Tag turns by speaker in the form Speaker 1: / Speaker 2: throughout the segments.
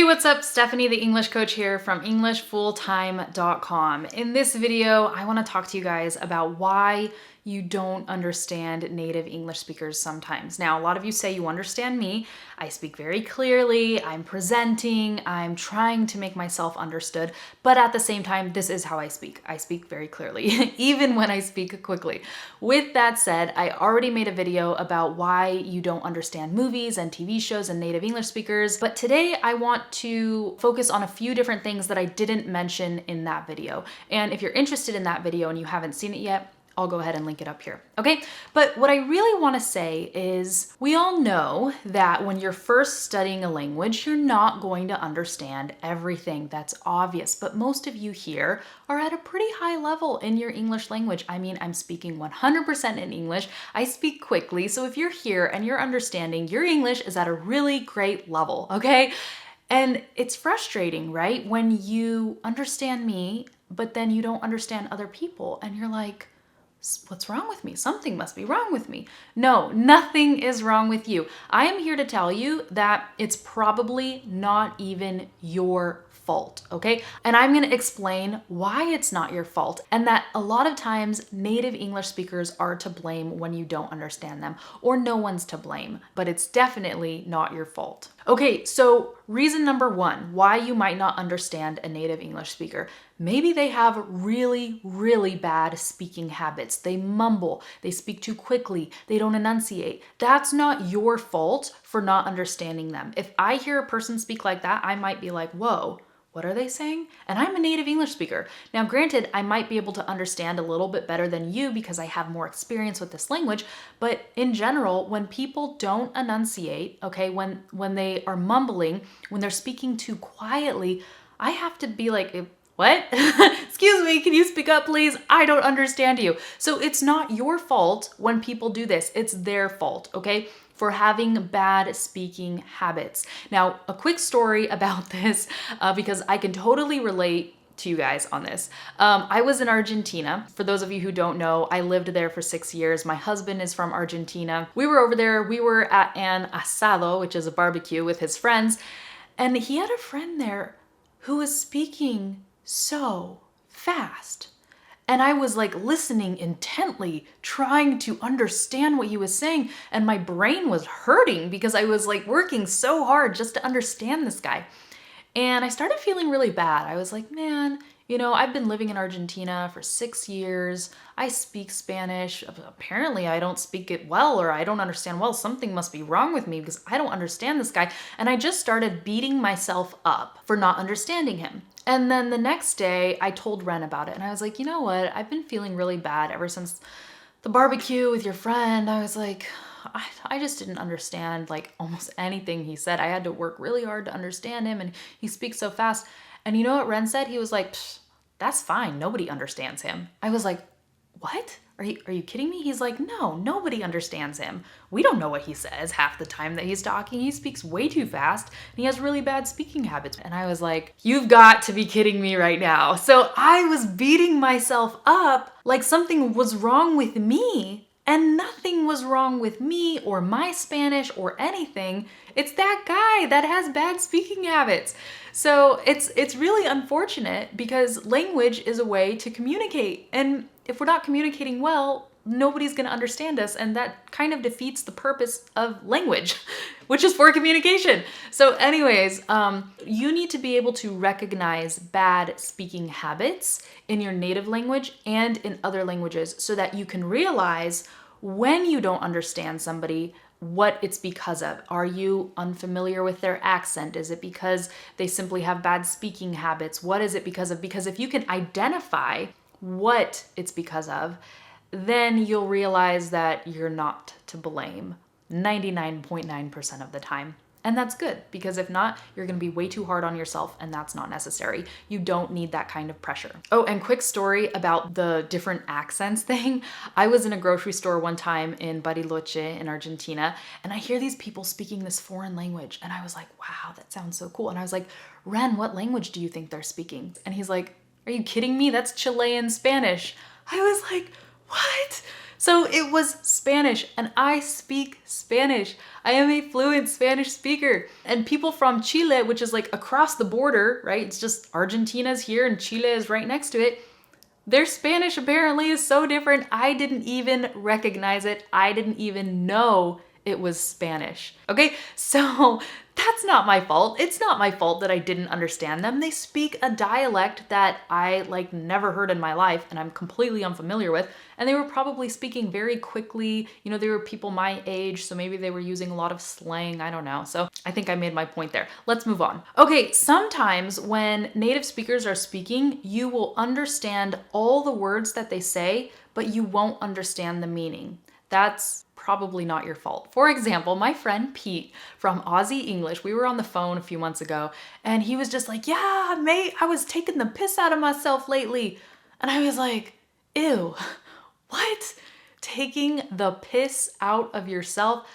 Speaker 1: what's up? Stephanie, the English coach here from EnglishFulltime.com. In this video, I want to talk to you guys about why you don't understand native English speakers sometimes. Now, a lot of you say you understand me. I speak very clearly, I'm presenting, I'm trying to make myself understood, but at the same time, this is how I speak. I speak very clearly, even when I speak quickly. With that said, I already made a video about why you don't understand movies and TV shows and native English speakers, but today I want to focus on a few different things that I didn't mention in that video. And if you're interested in that video and you haven't seen it yet, I'll go ahead and link it up here, okay? But what I really want to say is we all know that when you're first studying a language, you're not going to understand everything. That's obvious, but most of you here are at a pretty high level in your English language. I mean, I'm speaking 100% in English. I speak quickly, so if you're here and you're understanding, your English is at a really great level, okay? And it's frustrating, right? When you understand me, but then you don't understand other people, and you're like, what's wrong with me? Something must be wrong with me. No, nothing is wrong with you. I am here to tell you that it's probably not even your fault, okay? And I'm gonna explain why it's not your fault, and that a lot of times native English speakers are to blame when you don't understand them, or no one's to blame, but it's definitely not your fault. Okay, so reason number one, why you might not understand a native English speaker. Maybe they have really, really bad speaking habits. They mumble, they speak too quickly, they don't enunciate. That's not your fault for not understanding them. If I hear a person speak like that, I might be like, whoa, what are they saying? And I'm a native English speaker. Now, granted, I might be able to understand a little bit better than you because I have more experience with this language, but in general, when people don't enunciate, okay, when they are mumbling, when they're speaking too quietly, I have to be like, what? Excuse me, can you speak up, please? I don't understand you. So it's not your fault when people do this. It's their fault, okay? For having bad speaking habits. Now, a quick story about this, because I can totally relate to you guys on this. I was in Argentina. For those of you who don't know, I lived there for 6 years. My husband is from Argentina. We were over there. We were at an asado, which is a barbecue, with his friends. And he had a friend there who was speaking so fast. And I was like listening intently, trying to understand what he was saying. And my brain was hurting because I was like working so hard just to understand this guy. And I started feeling really bad. I was like, man, you know, I've been living in Argentina for 6 years. I speak Spanish. Apparently I don't speak it well, or I don't understand well. Something must be wrong with me because I don't understand this guy. And I just started beating myself up for not understanding him. And then the next day I told Ren about it, and I was like, you know what? I've been feeling really bad ever since the barbecue with your friend. I was like, I just didn't understand like almost anything he said. I had to work really hard to understand him, and he speaks so fast. And you know what Ren said? He was like, that's fine. Nobody understands him. I was like, what? Are you kidding me? He's like, no, nobody understands him. We don't know what he says half the time that he's talking. He speaks way too fast, and he has really bad speaking habits. And I was like, you've got to be kidding me right now. So I was beating myself up like something was wrong with me, and nothing was wrong with me or my Spanish or anything. It's that guy that has bad speaking habits. So it's really unfortunate because language is a way to communicate. And if we're not communicating well, nobody's going to understand us, and that kind of defeats the purpose of language, which is for communication. So anyways, you need to be able to recognize bad speaking habits in your native language and in other languages so that you can realize when you don't understand somebody, what it's because of. Are you unfamiliar with their accent? Is it because they simply have bad speaking habits? What is it because of? Because if you can identify what it's because of, then you'll realize that you're not to blame 99.9% of the time. And that's good, because if not, you're going to be way too hard on yourself, and that's not necessary. You don't need that kind of pressure. Oh, and quick story about the different accents thing. I was in a grocery store one time in Bariloche in Argentina, and I hear these people speaking this foreign language, and I was like, wow, that sounds so cool. And I was like, Ren, what language do you think they're speaking? And he's like, are you kidding me? That's Chilean Spanish. I was like, what? So it was Spanish, and I speak Spanish. I am a fluent Spanish speaker. And people from Chile, which is like across the border, right? It's just Argentina's here and Chile is right next to it. Their Spanish apparently is so different. I didn't even recognize it. I didn't even know it was Spanish. Okay, so that's not my fault. It's not my fault that I didn't understand them. They speak a dialect that I like never heard in my life and I'm completely unfamiliar with. And they were probably speaking very quickly. You know, they were people my age, so maybe they were using a lot of slang. I don't know. So I think I made my point there. Let's move on. Okay, sometimes when native speakers are speaking, you will understand all the words that they say, but you won't understand the meaning. That's probably not your fault. For example, my friend Pete from Aussie English, we were on the phone a few months ago, and he was just like, yeah, mate, I was taking the piss out of myself lately. And I was like, ew, what? Taking the piss out of yourself?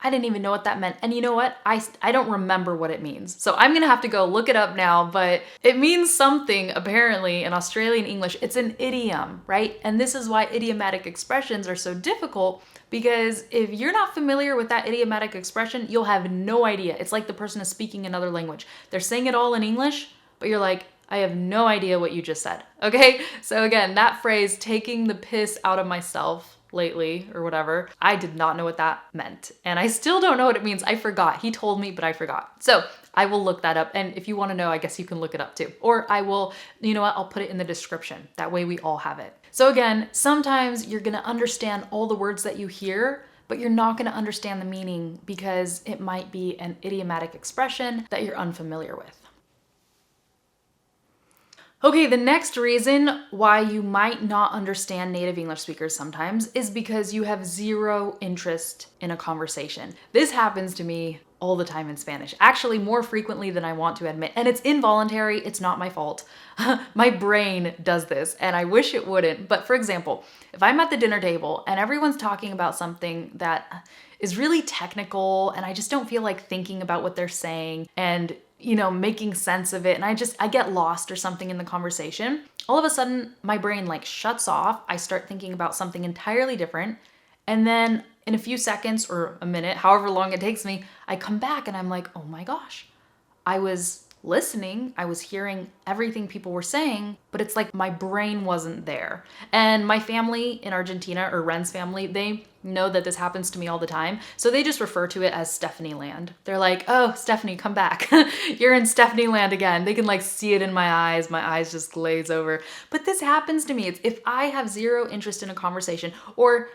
Speaker 1: I didn't even know what that meant. And you know what? I don't remember what it means. So I'm gonna have to go look it up now, but it means something apparently in Australian English. It's an idiom, right? And this is why idiomatic expressions are so difficult, because if you're not familiar with that idiomatic expression, you'll have no idea. It's like the person is speaking another language. They're saying it all in English, but you're like, I have no idea what you just said, okay? So again, that phrase, taking the piss out of myself lately or whatever, I did not know what that meant. And I still don't know what it means. I forgot. He told me, but I forgot. So I will look that up. And if you want to know, I guess you can look it up too. Or I will, you know what, I'll put it in the description. That way we all have it. So again, sometimes you're going to understand all the words that you hear, but you're not going to understand the meaning because it might be an idiomatic expression that you're unfamiliar with. Okay, the next reason why you might not understand native English speakers sometimes is because you have zero interest in a conversation. This happens to me all the time in Spanish, actually more frequently than I want to admit, and it's involuntary, it's not my fault. My brain does this, and I wish it wouldn't. But for example, if I'm at the dinner table and everyone's talking about something that is really technical and I just don't feel like thinking about what they're saying and making sense of it, and I get lost or something in the conversation, all of a sudden my brain like shuts off. I start thinking about something entirely different. And then in a few seconds or a minute, however long it takes me, I come back and I'm like, oh my gosh, I was listening, I was hearing everything people were saying, but it's like my brain wasn't there. And my family in Argentina, or Ren's family, they know that this happens to me all the time. So they just refer to it as Stephanie land. They're like, oh, Stephanie, come back. You're in Stephanie land again. They can like see it in my eyes just glaze over. But this happens to me. It's if I have zero interest in a conversation, or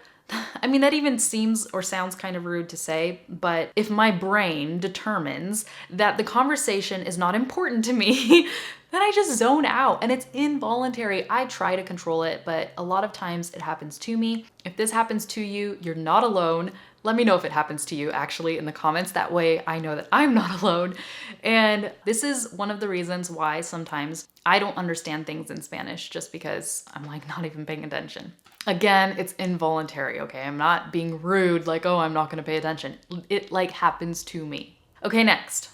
Speaker 1: I mean, that even seems or sounds kind of rude to say, but if my brain determines that the conversation is not important to me, then I just zone out, and it's involuntary. I try to control it, but a lot of times it happens to me. If this happens to you, you're not alone. Let me know if it happens to you actually in the comments. That way I know that I'm not alone. And this is one of the reasons why sometimes I don't understand things in Spanish, just because I'm like not even paying attention. Again, it's involuntary, okay? I'm not being rude, like, oh, I'm not gonna pay attention. It like happens to me. Okay, next.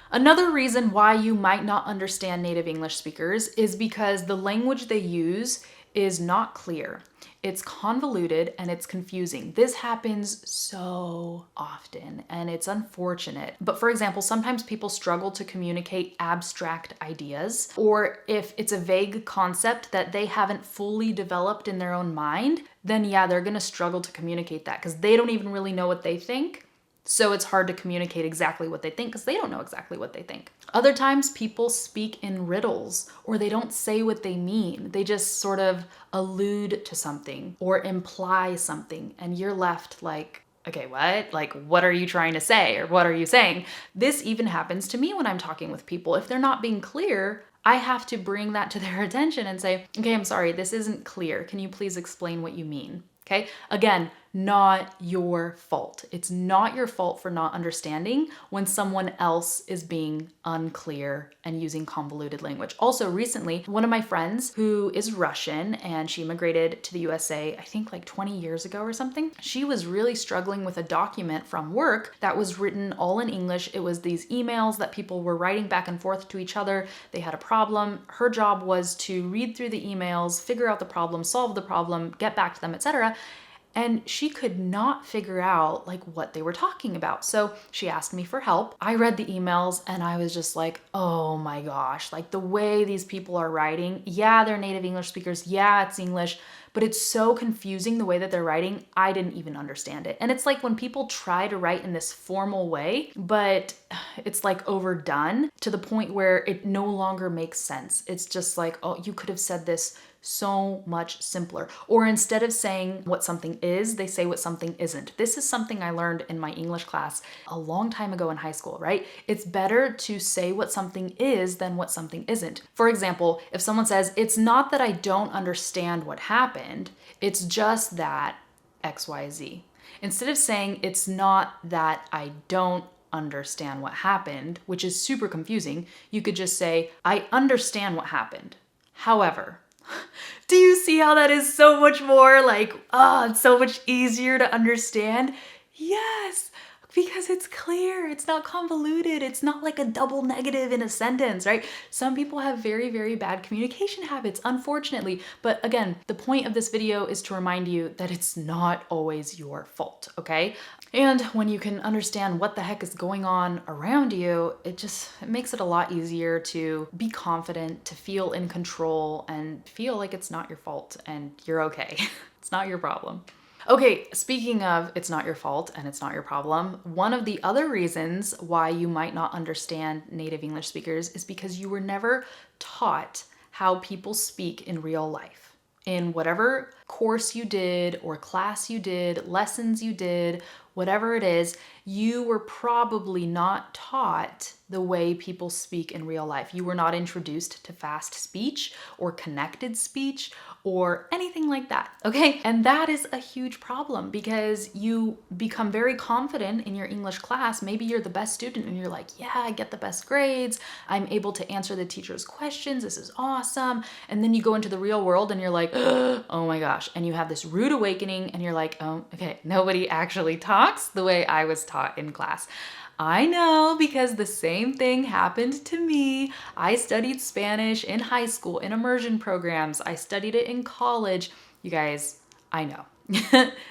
Speaker 1: Another reason why you might not understand native English speakers is because the language they use is not clear. It's convoluted and it's confusing. This happens so often and it's unfortunate. But for example, sometimes people struggle to communicate abstract ideas, or if it's a vague concept that they haven't fully developed in their own mind, then yeah, they're gonna struggle to communicate that because they don't even really know what they think. So it's hard to communicate exactly what they think because they don't know exactly what they think. Other times people speak in riddles, or they don't say what they mean. They just sort of allude to something or imply something, and you're left like, okay, what? Like, what are you trying to say? Or what are you saying? This even happens to me when I'm talking with people. If they're not being clear, I have to bring that to their attention and say, okay, I'm sorry, this isn't clear. Can you please explain what you mean? Okay, again, not your fault. It's not your fault for not understanding when someone else is being unclear and using convoluted language. Also, recently, one of my friends who is Russian and she immigrated to the USA, I think like 20 years ago or something, she was really struggling with a document from work that was written all in English. It was these emails that people were writing back and forth to each other. They had a problem. Her job was to read through the emails, figure out the problem, solve the problem, get back to them, etc. And she could not figure out like what they were talking about. So she asked me for help. I read the emails and I was just like, oh my gosh, like the way these people are writing. Yeah, they're native English speakers. Yeah, it's English, but it's so confusing the way that they're writing. I didn't even understand it. And it's like when people try to write in this formal way, but it's like overdone to the point where it no longer makes sense. It's just like, oh, you could have said this so much simpler. Or instead of saying what something is, they say what something isn't. This is something I learned in my English class a long time ago in high school, right? It's better to say what something is than what something isn't. For example, if someone says, it's not that I don't understand what happened, it's just that XYZ. Instead of saying, it's not that I don't understand what happened, which is super confusing, you could just say, I understand what happened. However, do you see how that is so much more like, it's so much easier to understand? Yes, because it's clear, it's not convoluted, it's not like a double negative in a sentence, right? Some people have very, very bad communication habits, unfortunately. But again, the point of this video is to remind you that it's not always your fault, okay? And when you can understand what the heck is going on around you, it makes it a lot easier to be confident, to feel in control, and feel like it's not your fault and you're okay. It's not your problem. Okay, speaking of it's not your fault and it's not your problem, one of the other reasons why you might not understand native English speakers is because you were never taught how people speak in real life. In whatever course you did or class you did, lessons you did, whatever it is, you were probably not taught the way people speak in real life. You were not introduced to fast speech or connected speech or anything like that, okay? And that is a huge problem because you become very confident in your English class. Maybe you're the best student and you're like, yeah, I get the best grades. I'm able to answer the teacher's questions. This is awesome. And then you go into the real world and you're like, oh my gosh. And you have this rude awakening and you're like, oh, okay, nobody actually talks the way I was taught in class. I know, because the same thing happened to me. I studied Spanish in high school in immersion programs. I studied it in college. You guys, I know.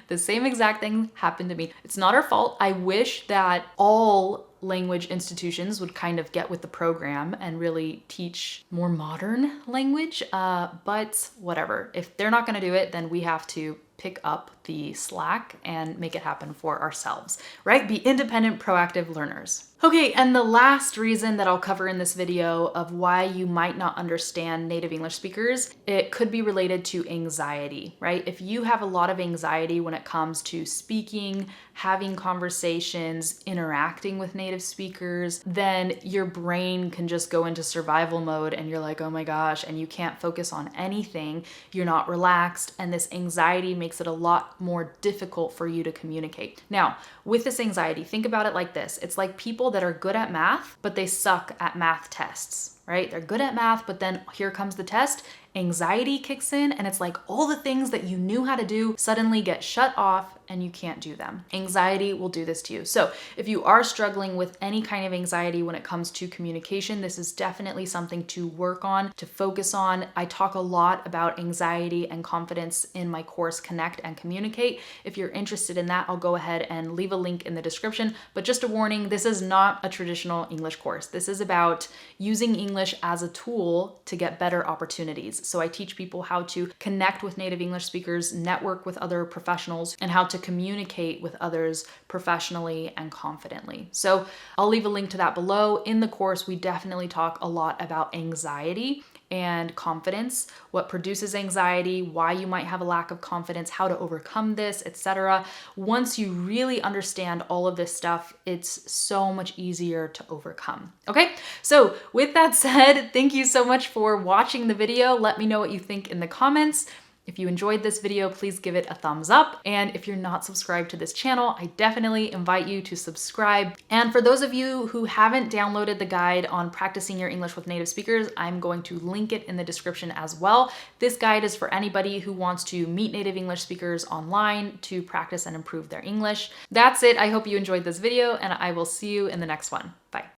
Speaker 1: The same exact thing happened to me. It's not our fault. I wish that all language institutions would kind of get with the program and really teach more modern language, but whatever. If they're not going to do it, then we have to pick up the slack and make it happen for ourselves, right? Be independent, proactive learners. Okay, and the last reason that I'll cover in this video of why you might not understand native English speakers, it could be related to anxiety, right? If you have a lot of anxiety when it comes to speaking, having conversations, interacting with native speakers, then your brain can just go into survival mode and you're like, oh my gosh, and you can't focus on anything. You're not relaxed, and this anxiety makes it a lot more difficult for you to communicate. Now, with this anxiety, think about it like this. It's like people that are good at math, but they suck at math tests, right? They're good at math, but then here comes the test. Anxiety kicks in and it's like all the things that you knew how to do suddenly get shut off and you can't do them. Anxiety will do this to you. So if you are struggling with any kind of anxiety when it comes to communication, this is definitely something to work on, to focus on. I talk a lot about anxiety and confidence in my course, Connect and Communicate. If you're interested in that, I'll go ahead and leave a link in the description. But just a warning, this is not a traditional English course. This is about using English as a tool to get better opportunities. So I teach people how to connect with native English speakers, network with other professionals, and how to communicate with others professionally and confidently. So I'll leave a link to that below. In the course, we definitely talk a lot about anxiety and confidence, what produces anxiety, why you might have a lack of confidence, how to overcome this, etc. Once you really understand all of this stuff, it's so much easier to overcome. Okay, so with that said, thank you so much for watching the video. Let me know what you think in the comments. If you enjoyed this video, please give it a thumbs up. And if you're not subscribed to this channel, I definitely invite you to subscribe. And for those of you who haven't downloaded the guide on practicing your English with native speakers, I'm going to link it in the description as well. This guide is for anybody who wants to meet native English speakers online to practice and improve their English. That's it. I hope you enjoyed this video, and I will see you in the next one. Bye.